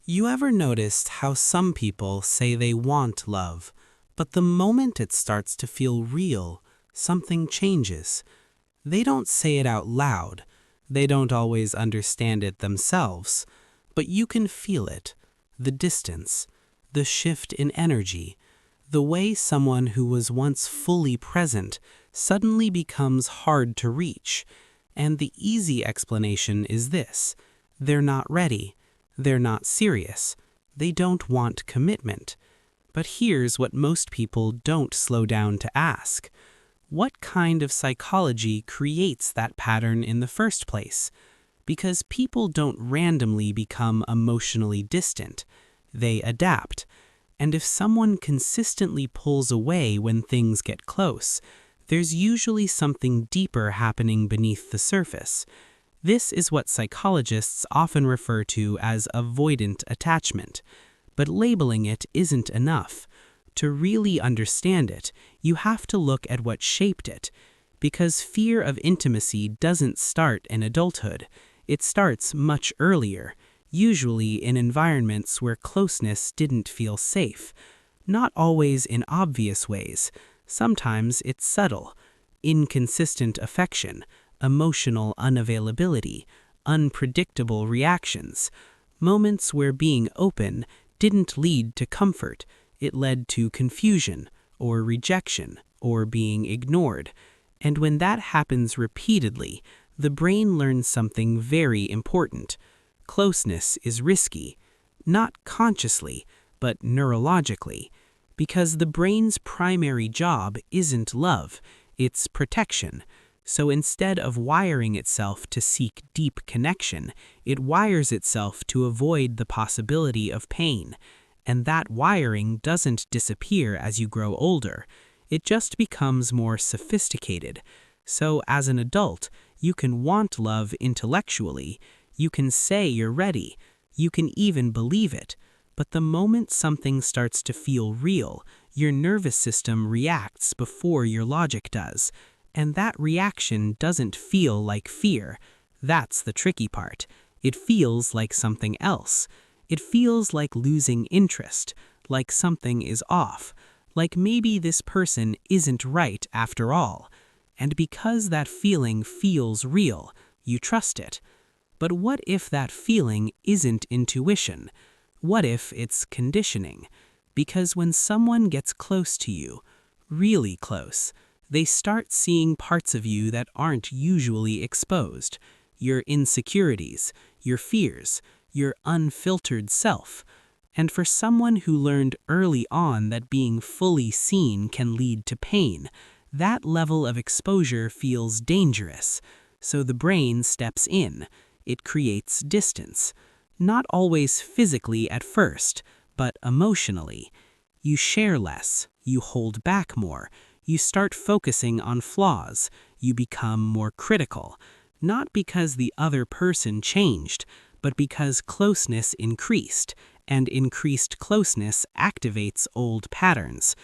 You ever noticed how some people say they want love, but the moment it starts to feel real, something changes? They don't say it out loud. They don't always understand it themselves, but you can feel it. The distance, the shift in energy, the way someone who was once fully present suddenly becomes hard to reach. And the easy explanation is this: they're not ready. They're not serious. They don't want commitment. But here's what most people don't slow down to ask. What kind of psychology creates that pattern in the first place? Because people don't randomly become emotionally distant. They adapt. And if someone consistently pulls away when things get close, there's usually something deeper happening beneath the surface. This is what psychologists often refer to as avoidant attachment. But labeling it isn't enough. To really understand it, you have to look at what shaped it. Because fear of intimacy doesn't start in adulthood. It starts much earlier, usually in environments where closeness didn't feel safe. Not always in obvious ways. Sometimes it's subtle. Inconsistent affection, emotional unavailability, unpredictable reactions. Moments where being open didn't lead to comfort. It led to confusion, or rejection, or being ignored. And when that happens repeatedly, the brain learns something very important. Closeness is risky, not consciously, but neurologically, because the brain's primary job isn't love, it's protection. So instead of wiring itself to seek deep connection, it wires itself to avoid the possibility of pain. And that wiring doesn't disappear as you grow older. It just becomes more sophisticated. So as an adult, you can want love intellectually. You can say you're ready. You can even believe it. But the moment something starts to feel real, your nervous system reacts before your logic does. And that reaction doesn't feel like fear. That's the tricky part. It feels like something else. It feels like losing interest, like something is off, like maybe this person isn't right after all. And because that feeling feels real, you trust it. But what if that feeling isn't intuition? What if it's conditioning? Because when someone gets close to you, really close, they start seeing parts of you that aren't usually exposed. Your insecurities, your fears, your unfiltered self. And for someone who learned early on that being fully seen can lead to pain, that level of exposure feels dangerous. So the brain steps in. It creates distance. Not always physically at first, but emotionally. You share less. You hold back more. You start focusing on flaws. You become more critical. Not because the other person changed, but because closeness increased, and increased closeness activates old patterns.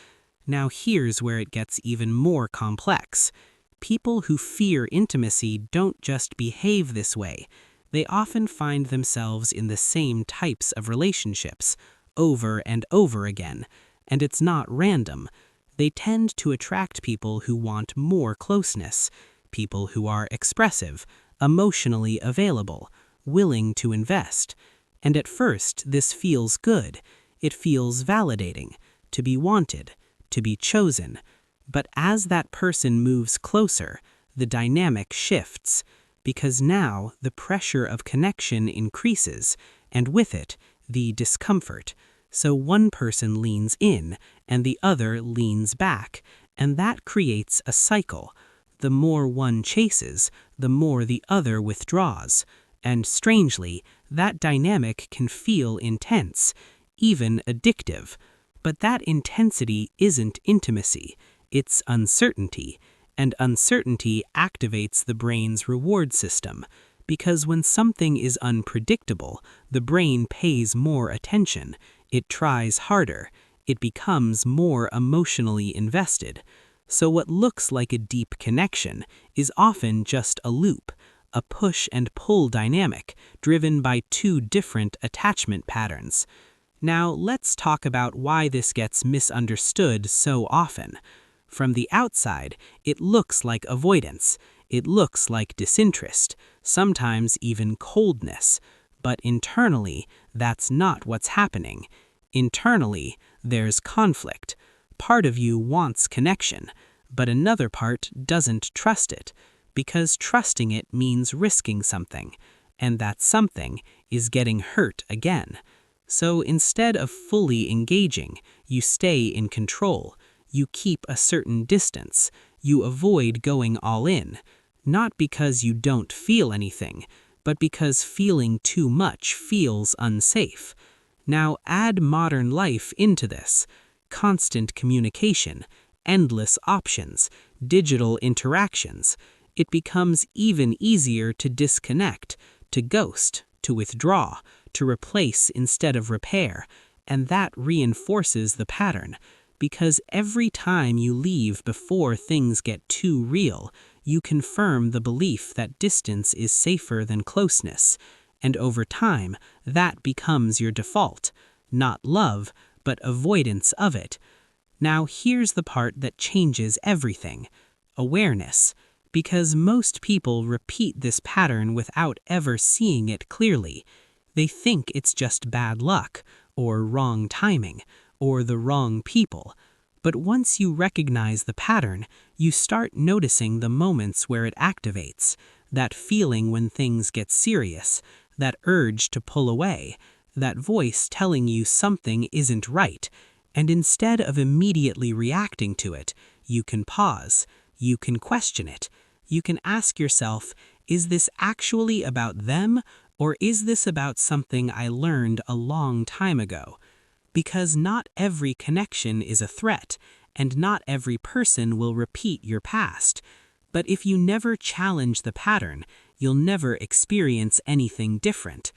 Now here's where it gets even more complex. People who fear intimacy don't just behave this way. They often find themselves in the same types of relationships, over and over again. And it's not random. They tend to attract people who want more closeness, people who are expressive, emotionally available, willing to invest. And at first, this feels good. It feels validating, to be wanted, to be chosen. But as that person moves closer, the dynamic shifts, because now the pressure of connection increases, and with it, the discomfort. So one person leans in, and the other leans back, and that creates a cycle. The more one chases, the more the other withdraws. And strangely, that dynamic can feel intense, even addictive. But that intensity isn't intimacy, it's uncertainty. And uncertainty activates the brain's reward system, because when something is unpredictable, the brain pays more attention, it tries harder, it becomes more emotionally invested. So what looks like a deep connection is often just a loop, a push and pull dynamic driven by two different attachment patterns. Now, let's talk about why this gets misunderstood so often. From the outside, it looks like avoidance. It looks like disinterest, sometimes even coldness. But internally, that's not what's happening. Internally, there's conflict. Part of you wants connection, but another part doesn't trust it, because trusting it means risking something, and that something is getting hurt again. So instead of fully engaging, you stay in control. You keep a certain distance. You avoid going all in, not because you don't feel anything, but because feeling too much feels unsafe. Now add modern life into this. Constant communication, endless options, digital interactions. It becomes even easier to disconnect, to ghost, to withdraw, to replace instead of repair, and that reinforces the pattern. Because every time you leave before things get too real, you confirm the belief that distance is safer than closeness, and over time, that becomes your default. Not love, but avoidance of it. Now here's the part that changes everything. Awareness. Because most people repeat this pattern without ever seeing it clearly. They think it's just bad luck, or wrong timing, or the wrong people. But once you recognize the pattern, you start noticing the moments where it activates, that feeling when things get serious, that urge to pull away, that voice telling you something isn't right, and instead of immediately reacting to it, you can pause, you can question it, you can ask yourself, is this actually about them, or is this about something I learned a long time ago? Because not every connection is a threat, and not every person will repeat your past. But if you never challenge the pattern, you'll never experience anything different.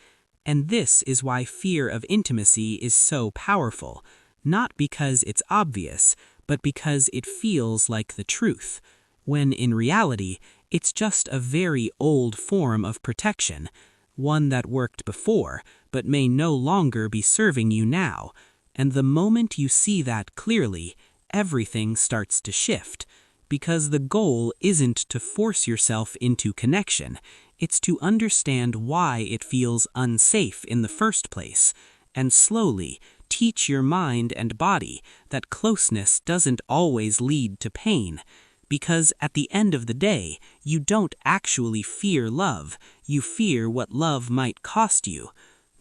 And this is why fear of intimacy is so powerful, not because it's obvious, but because it feels like the truth, when in reality, it's just a very old form of protection, one that worked before, but may no longer be serving you now. And the moment you see that clearly, everything starts to shift, because the goal isn't to force yourself into connection, it's to understand why it feels unsafe in the first place, and slowly teach your mind and body that closeness doesn't always lead to pain. Because at the end of the day, you don't actually fear love, you fear what love might cost you.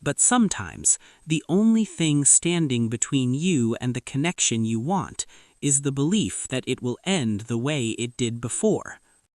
But sometimes, the only thing standing between you and the connection you want is the belief that it will end the way it did before.